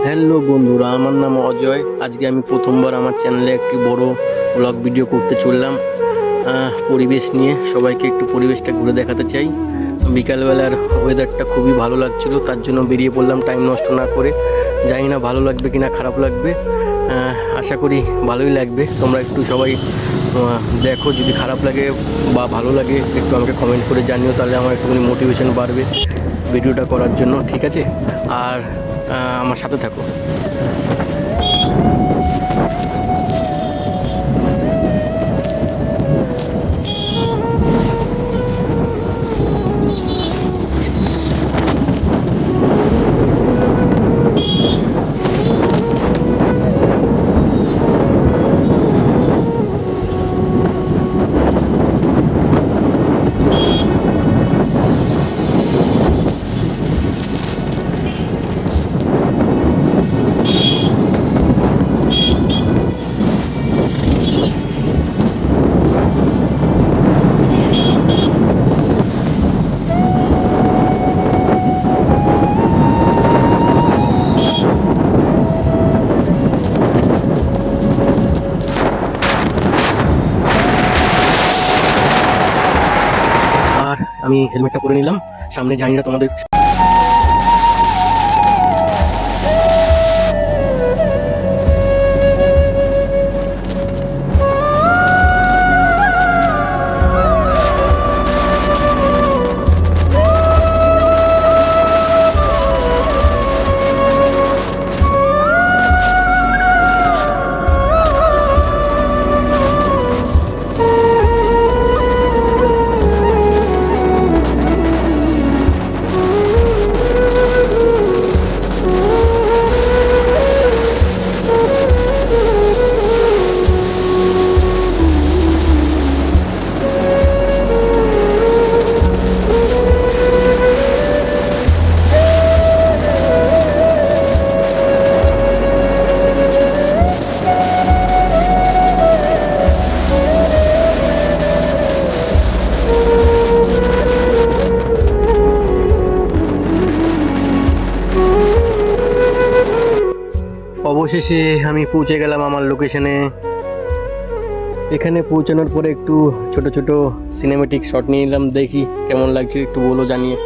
Hello বন্ধুরা, আমার নাম অজয়। আজকে আমি প্রথমবার আমার চ্যানেলে একটি বড় ব্লগ ভিডিও করতে চললাম পরিবেশ নিয়ে। সবাইকে একটু পরিবেশটা ঘুরে দেখাতে চাই। বিকালবেলার ওয়েদারটা খুবই ভালো লাগছিল, তার জন্য বেরিয়ে পড়লাম টাইম নষ্ট না করে। জানি না ভালো লাগবে কি না খারাপ লাগবে, আশা করি ভালোই লাগবে। তোমরা একটু সবাই দেখো, যদি খারাপ লাগে বা ভালো লাগে একটু আমাকে কমেন্ট করে জানিও, তাহলে আমার একটুখানি মোটিভেশন বাড়বে ভিডিওটা করার জন্য, ঠিক আছে? আর আমার সাথে থাকো। আর আমি হেলমেটটা পরে নিলাম। সামনে জানি না তোমাদের অবশেষে আমি পৌঁছে গেলাম আমার লোকেশনে। এখানে পৌঁছানোর পরে একটু ছোট ছোট সিনেমেটিক শট নিয়ে নিলাম, দেখি কেমন লাগছে একটু বলো জানিয়ে।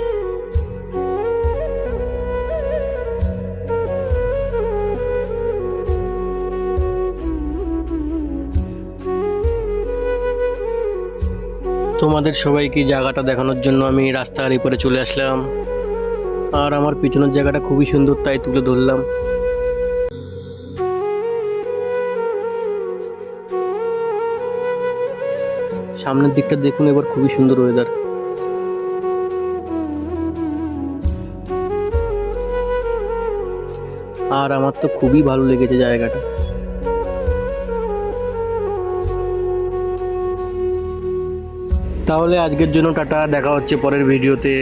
তোমাদের সবাইকে জায়গাটা দেখানোর জন্য আমি রাস্তার এপারে চলে আসলাম। আর আমার পিছনের জায়গাটা খুবই সুন্দর, তাই তুলে ধরলাম। সামনের দিকটা দেখুন এবার, খুবই সুন্দর ওয়েদার। আর আমার তো খুবই ভালো লেগেছে জায়গাটা। তাহলে আজকের জন্য টাটা, দেখা হচ্ছে পরের ভিডিওতে।